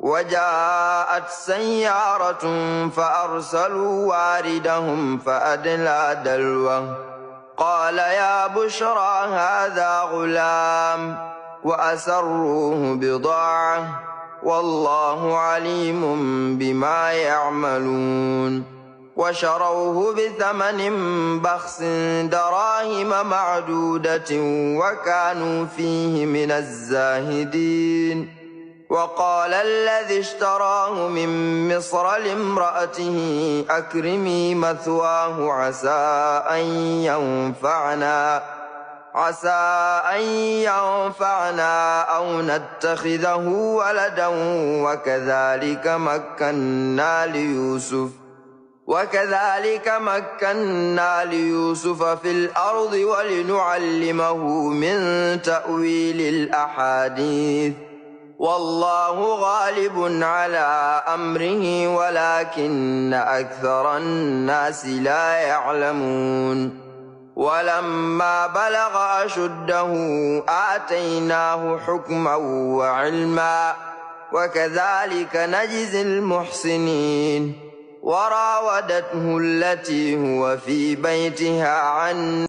وجاءت سيارة فأرسلوا واردهم فأدلى دلوه قال يا بشرى هذا غلام وأسروه بضاعة والله عليم بما يعملون وشروه بثمن بخس دراهم معدودة وكانوا فيه من الزاهدين وقال الذي اشتراه من مصر لامرأته أكرمي مثواه عسى أن ينفعنا أو نتخذه ولدا وكذلك مكنا ليوسف في الأرض ولنعلمه من تأويل الأحاديث والله غالب على أمره ولكن أكثر الناس لا يعلمون ولما بلغ أشده آتيناه حكما وعلما وكذلك نجزي المحسنين وراودته التي هو في بيتها عن